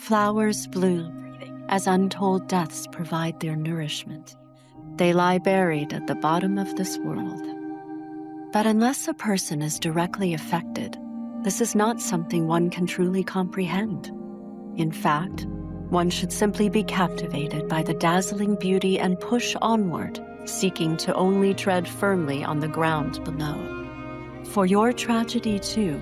Flowers bloom as untold deaths provide their nourishment. They lie buried at the bottom of this world. But unless a person is directly affected, this is not something one can truly comprehend. In fact, one should simply be captivated by the dazzling beauty and push onward, seeking to only tread firmly on the ground below. For your tragedy, too,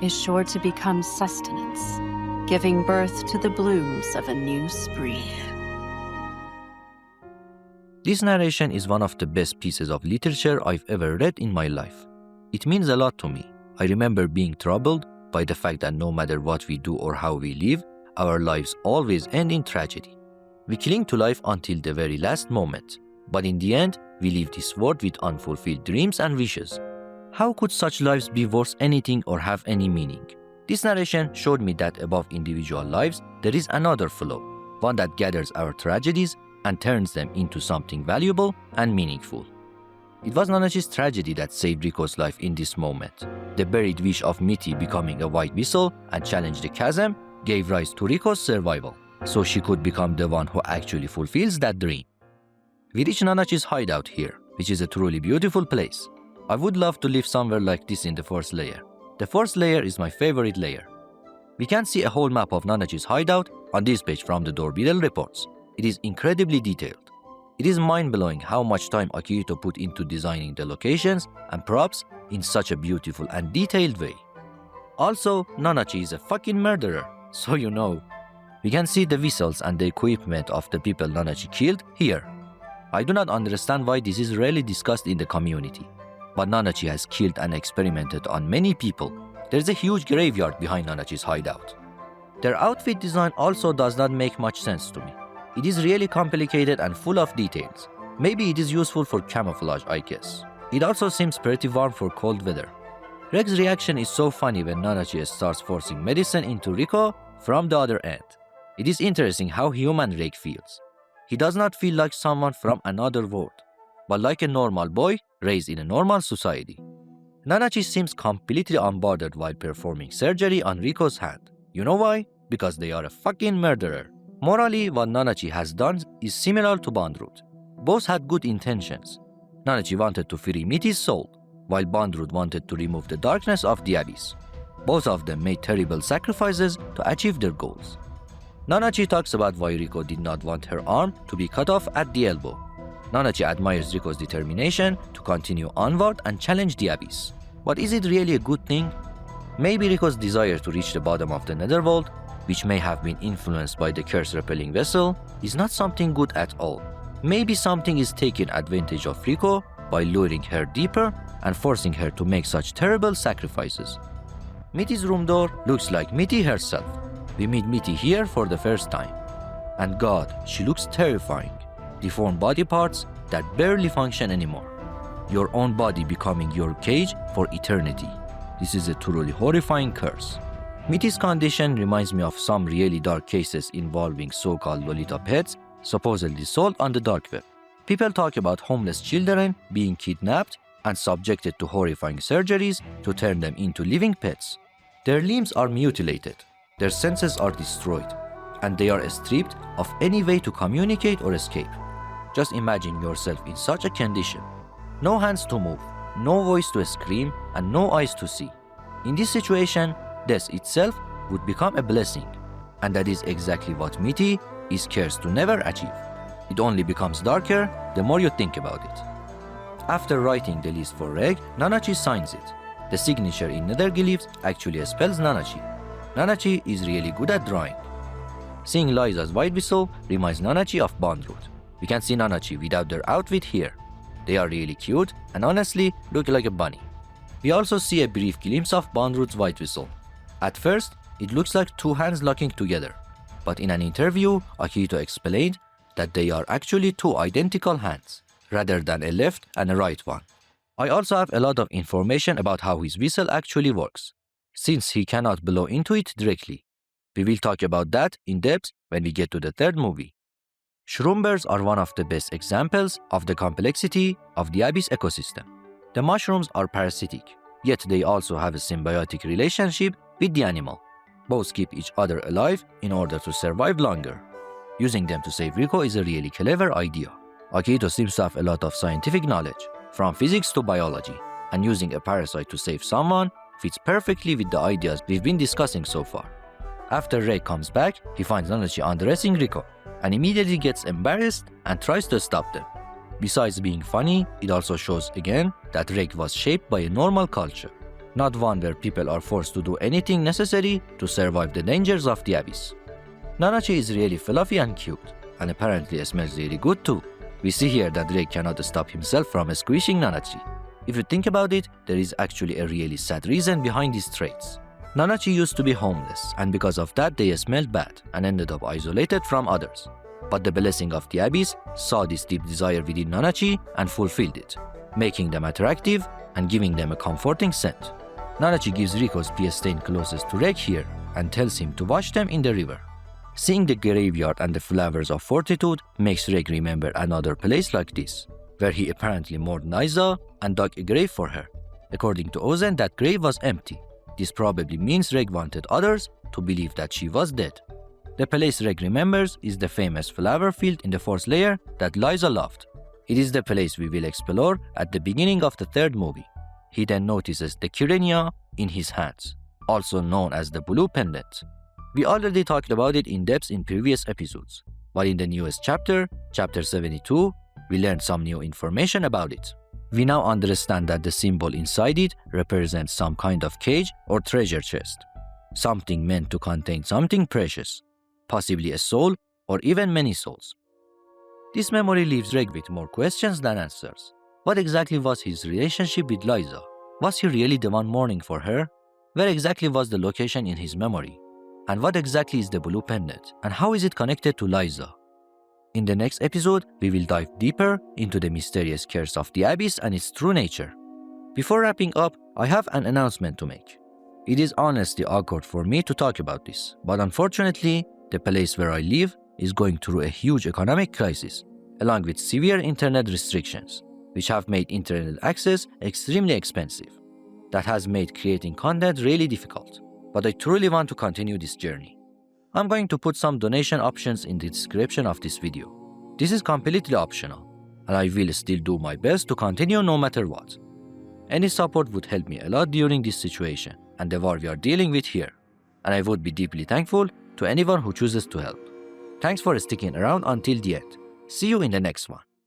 is sure to become sustenance, giving birth to the blooms of a new spring. This narration is one of the best pieces of literature I've ever read in my life. It means a lot to me. I remember being troubled by the fact that no matter what we do or how we live, our lives always end in tragedy. We cling to life until the very last moment, but in the end, we leave this world with unfulfilled dreams and wishes. How could such lives be worth anything or have any meaning? This narration showed me that above individual lives, there is another flow, one that gathers our tragedies and turns them into something valuable and meaningful. It was Nanachi's tragedy that saved Riko's life in this moment. The buried wish of Mitty becoming a white whistle and challenge the chasm gave rise to Riko's survival, so she could become the one who actually fulfills that dream. We reach Nanachi's hideout here, which is a truly beautiful place. I would love to live somewhere like this in the first layer. The first layer is my favorite layer. We can see a whole map of Nanachi's hideout on this page from the Doorbeetle reports. It is incredibly detailed. It is mind-blowing how much time Akihito put into designing the locations and props in such a beautiful and detailed way. Also, Nanachi is a fucking murderer, so you know. We can see the vessels and the equipment of the people Nanachi killed here. I do not understand why this is rarely discussed in the community, but Nanachi has killed and experimented on many people. There's a huge graveyard behind Nanachi's hideout. Their outfit design also does not make much sense to me. It is really complicated and full of details. Maybe it is useful for camouflage, I guess. It also seems pretty warm for cold weather. Reg's reaction is so funny when Nanachi starts forcing medicine into Riko from the other end. It is interesting how human Reg feels. He does not feel like someone from another world, but like a normal boy raised in a normal society. Nanachi seems completely unbothered while performing surgery on Riko's hand. You know why? Because they are a fucking murderer. Morally, what Nanachi has done is similar to Bondrewd. Both had good intentions. Nanachi wanted to free Mitty's soul, while Bondrewd wanted to remove the darkness of the abyss. Both of them made terrible sacrifices to achieve their goals. Nanachi talks about why Riko did not want her arm to be cut off at the elbow. Nanachi admires Riko's determination to continue onward and challenge the abyss. But is it really a good thing? Maybe Riko's desire to reach the bottom of the netherworld, which may have been influenced by the curse-repelling vessel, is not something good at all. Maybe something is taking advantage of Riko by luring her deeper and forcing her to make such terrible sacrifices. Mitty's room door looks like Mitty herself. We meet Mitty here for the first time. And God, she looks terrifying. Deformed body parts that barely function anymore. Your own body becoming your cage for eternity. This is a truly horrifying curse. Mitty's condition reminds me of some really dark cases involving so-called Lolita pets supposedly sold on the dark web. People talk about homeless children being kidnapped and subjected to horrifying surgeries to turn them into living pets. Their limbs are mutilated, their senses are destroyed, and they are stripped of any way to communicate or escape. Just imagine yourself in such a condition. No hands to move, no voice to scream, and no eyes to see. In this situation, death itself would become a blessing, and that is exactly what Mitty is cursed to never achieve. It only becomes darker the more you think about it. After writing the list for Reg, Nanachi signs it. The signature in netherglyphs actually spells Nanachi. Nanachi is really good at drawing. Seeing Lyza's white whistle reminds Nanachi of Bondrewd. We can see Nanachi without their outfit here. They are really cute and honestly look like a bunny. We also see a brief glimpse of Bondrewd's white whistle. At first, it looks like two hands locking together, but in an interview, Akihito explained that they are actually two identical hands, rather than a left and a right one. I also have a lot of information about how his whistle actually works, since he cannot blow into it directly. We will talk about that in depth when we get to the third movie. Shroombears are one of the best examples of the complexity of the abyss ecosystem. The mushrooms are parasitic, yet they also have a symbiotic relationship with the animal. Both keep each other alive in order to survive longer. Using them to save Riko is a really clever idea. Akito seems to have a lot of scientific knowledge, from physics to biology, and using a parasite to save someone fits perfectly with the ideas we've been discussing so far. After Ray comes back, he finds Nanachi undressing Riko, and immediately gets embarrassed and tries to stop them. Besides being funny, it also shows again that Ray was shaped by a normal culture, not one where people are forced to do anything necessary to survive the dangers of the abyss. Nanachi is really fluffy and cute, and apparently smells really good too. We see here that Ray cannot stop himself from squishing Nanachi. If you think about it, there is actually a really sad reason behind these traits. Nanachi used to be homeless, and because of that they smelled bad and ended up isolated from others. But the blessing of the abyss saw this deep desire within Nanachi and fulfilled it, making them attractive and giving them a comforting scent. Nanachi gives Riko's pee stain closest to Reg here and tells him to wash them in the river. Seeing the graveyard and the flowers of fortitude makes Reg remember another place like this, where he apparently mourned Lyza and dug a grave for her. According to Ozen, that grave was empty. This probably means Reg wanted others to believe that she was dead. The place Reg remembers is the famous flower field in the 4th layer that Lyza loved. It is the place we will explore at the beginning of the 3rd movie. He then notices the Kirenia in his hands, also known as the Blue Pendant. We already talked about it in depth in previous episodes, but in the newest chapter, chapter 72, we learned some new information about it. We now understand that the symbol inside it represents some kind of cage or treasure chest, something meant to contain something precious, possibly a soul or even many souls. This memory leaves Reg with more questions than answers. What exactly was his relationship with Lyza? Was he really the one mourning for her? Where exactly was the location in his memory? And what exactly is the Blue Pendant? And how is it connected to Lyza? In the next episode, we will dive deeper into the mysterious curse of the abyss and its true nature. Before wrapping up, I have an announcement to make. It is honestly awkward for me to talk about this, but unfortunately, the place where I live is going through a huge economic crisis, along with severe internet restrictions, which have made internet access extremely expensive. That has made creating content really difficult, but I truly want to continue this journey. I'm going to put some donation options in the description of this video. This is completely optional, and I will still do my best to continue no matter what. Any support would help me a lot during this situation and the war we are dealing with here, and I would be deeply thankful to anyone who chooses to help. Thanks for sticking around until the end. See you in the next one.